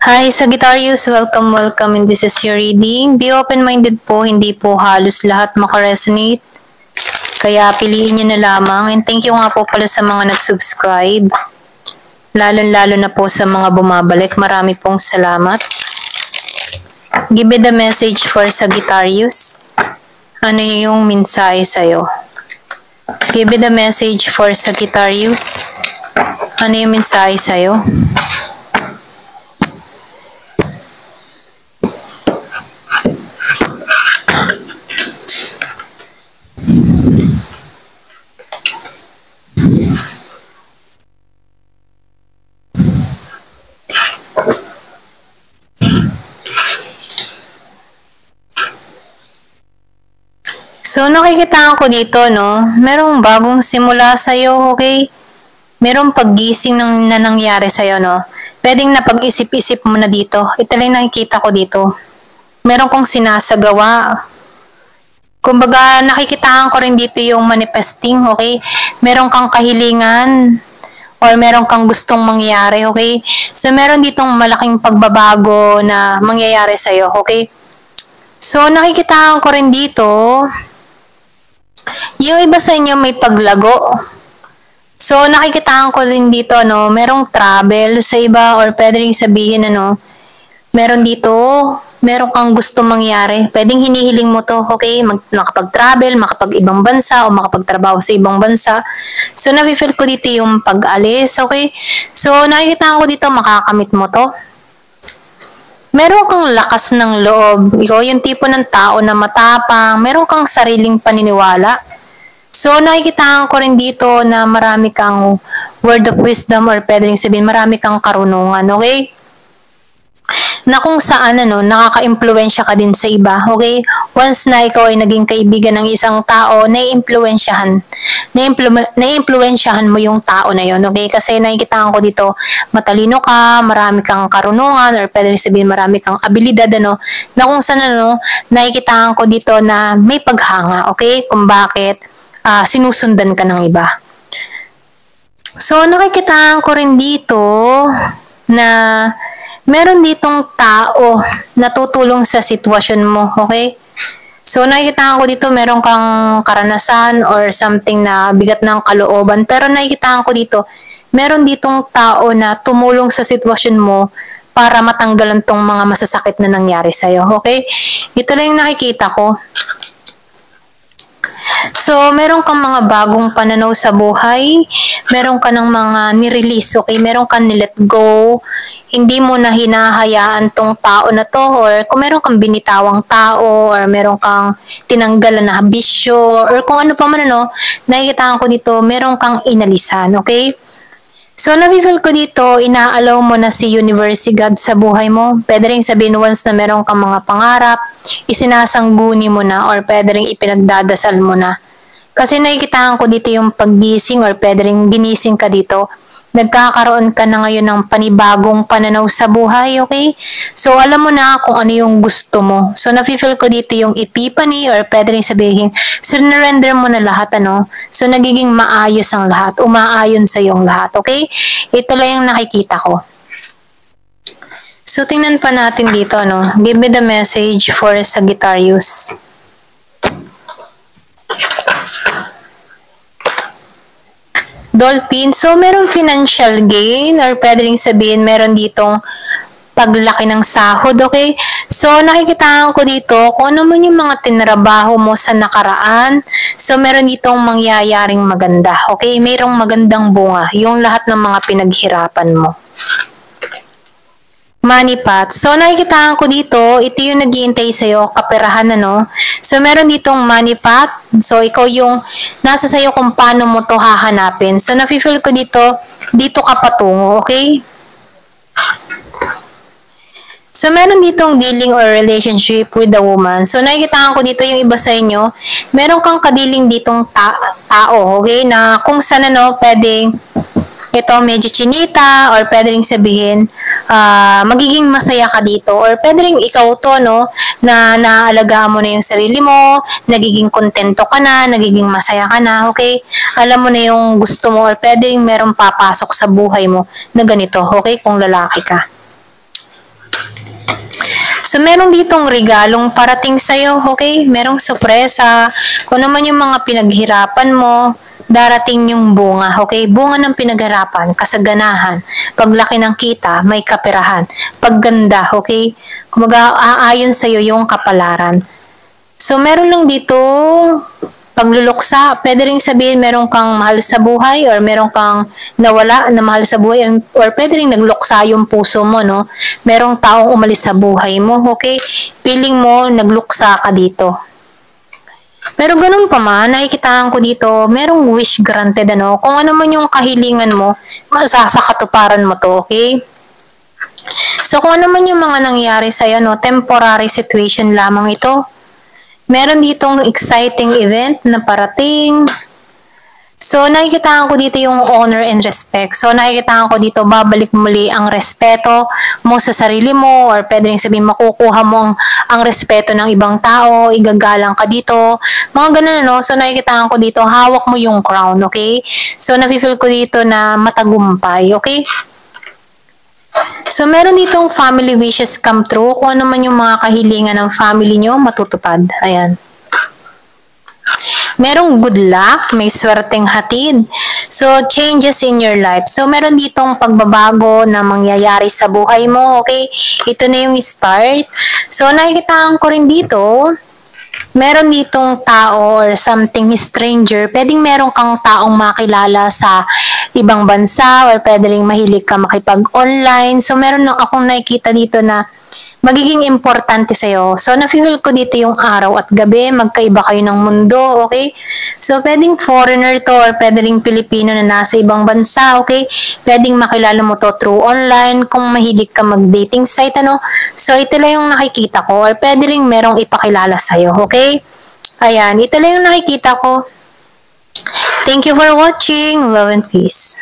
Hi, Sagittarius. Welcome. And this is your reading. Be open-minded po, hindi po halos lahat makaresonate. Kaya piliin nyo na lamang. And thank you nga po pala sa mga nag-subscribe. Lalo-lalo na po sa mga bumabalik. Marami pong salamat. Give me the message for Sagittarius. Ano yung mensahe sa'yo? Give me the message for Sagittarius. Ano yung mensahe sa'yo? So, nakikitaan ko dito, no? Merong bagong simula sa'yo, okay? Merong paggising na nangyari sa'yo, no? Pwedeng napag-isip-isip mo na dito. Ito lang nakikita ko dito. Meron kong sinasagawa. Kumbaga, nakikitaan ko rin dito yung manifesting, okay? Meron kang kahilingan or meron kang gustong mangyari, okay? So, meron ditong malaking pagbabago na mangyayari sa'yo, okay? So, nakikitaan ko rin dito, yung iba sa inyo may paglago. So, nakikitaan ko din dito, no, merong travel sa iba or pwede rin sabihin, meron dito, meron kang gusto mangyari. Pwedeng hinihiling mo to, okay? Makapag-travel, makapag-ibang bansa o makapagtrabaho sa ibang bansa. So, nafe-feel ko dito yung pag-alis, okay? So, nakikitaan ko dito, makakamit mo to. Meron kang lakas ng loob. Ikaw yung tipo ng tao na matapang. Meron kang sariling paniniwala. So, nakikitaan ko rin dito na marami kang word of wisdom or pwede rin sabihin, marami kang karunungan, okay? Na kung saan, nakaka-impluensya ka din sa iba, okay? Once na ikaw ay naging kaibigan ng isang tao, nai-impluensyahan mo yung tao na yon, okay? Kasi nakikitaan ko dito, matalino ka, marami kang karunungan, or pwede rin sabihin, marami kang abilidad, na kung saan, nakikitaan ko dito na may paghanga, okay? Kung bakit sinusundan ka ng iba. So, nakikitaan ko rin dito na meron ditong tao na tutulong sa sitwasyon mo, okay? So, nakikitaan ko dito meron kang karanasan or something na bigat ng kalooban. Pero nakikitaan ko dito, meron ditong tao na tumulong sa sitwasyon mo para matanggalan tong mga masasakit na nangyari sa'yo, okay? Ito lang yung nakikita ko. So, meron kang mga bagong pananaw sa buhay, meron ka ng mga nirelease, okay? Meron kang nilet go, hindi mo na hinahayaan tong tao na to, or kung meron kang binitawang tao, or meron kang tinanggalan na bisyo, or kung ano pa man, nakikitaan ko dito, meron kang inalisan, okay? So, nafe-feel ko dito, inaalaw mo na si Universe, si God sa buhay mo. Pwede rin sabihin once na meron kang mga pangarap, isinasangguni mo na or pwede rin ipinagdadasal mo na. Kasi nakikitaan ko dito yung paggising or pwede rin ginising ka dito. Nagkakaroon ka na ngayon ng panibagong pananaw sa buhay, okay? So, alam mo na kung ano yung gusto mo. So, nafe-feel ko dito yung epiphany or pwede rin sabihin, surrender mo na lahat, So, nagiging maayos ang lahat. Umaayon sa iyong lahat, okay? Ito lang yung nakikita ko. So, tingnan pa natin dito, Give me the message for Sagittarius. Dolphin. So, merong financial gain or pwede rin sabihin meron ditong paglaki ng sahod, okay? So, nakikitaan ko dito kung ano man yung mga tinrabaho mo sa nakaraan. So, meron ditong mangyayaring maganda, okay? Merong magandang bunga, yung lahat ng mga pinaghirapan mo. Money path. So, nakikitaan ko dito, ito yung nag-iintay sa'yo, kaperahan, So, meron ditong money path. So, ikaw yung nasa sa'yo kung paano mo to hahanapin. So, nafe-feel ko dito ka patungo, okay? So, meron ditong dealing or relationship with the woman. So, nakikitaan ko dito yung iba sa inyo, meron kang kadiling ditong tao, okay? Na kung saan, pwedeng ito medyo chinita or pwede rin sabihin magiging masaya ka dito or pwede rin ikaw to na naaalagaan mo na yung sarili mo, nagiging kontento ka na, nagiging masaya ka na, okay? Alam mo na yung gusto mo or pwede rin merong papasok sa buhay mo na ganito, okay? Kung lalaki ka. So, meron ditong regalong parating sa'yo, okay? Merong sorpresa. Kung naman yung mga pinaghirapan mo, darating yung bunga, okay? Bunga ng pinaghirapan, kasaganahan. Paglaki ng kita, may kaperahan. Pagganda, okay? Kumaga, aayon sa'yo yung kapalaran. So, meron lang dito pagluluksa. Pwede rin sabihin meron kang mahal sa buhay or meron kang nawala na mahal sa buhay or pwede rin nagluksa yung puso mo, no? Merong taong umalis sa buhay mo, okay? Feeling mo nagluksa ka dito. Pero ganun pa man, nakikitaan ko dito, merong wish granted, ano? Kung ano man yung kahilingan mo, masasakatuparan mo to, okay? So, kung ano man yung mga nangyari sa'yo, no? Temporary situation lamang ito. Meron ditong exciting event na parating. So, nakikitaan ko dito yung honor and respect. So, nakikitaan ko dito, babalik muli ang respeto mo sa sarili mo or pwede rin sabihin makukuha mo ang respeto ng ibang tao, igagalang ka dito. Mga ganun, no? So, nakikitaan ko dito, hawak mo yung crown, okay? So, nafe-feel ko dito na matagumpay, okay? So, meron ditong family wishes come true. Kung ano man yung mga kahilingan ng family nyo, matutupad. Ayan. Merong good luck, may swerteng hatid. So, changes in your life. So, meron ditong pagbabago na mangyayari sa buhay mo, okay? Ito na yung start. So, nakikitaan ko rin dito, meron ditong tao or something stranger. Pwedeng meron kang taong makilala sa ibang bansa or pwede rin mahilig ka makipag-online. So, meron lang akong nakikita dito na magiging importante sa'yo. So, nafe-feel ko dito yung araw at gabi, magkaiba kayo ng mundo, okay? So, pwedeng foreigner to or pwede rin Pilipino na nasa ibang bansa, okay? Pwedeng makilala mo to through online, kung mahilig ka mag-dating site, ano? So, ito lang yung nakikita ko or pwede rin merong ipakilala sa'yo, okay? Ayan, ito lang yung nakikita ko. Thank you for watching. Love and peace.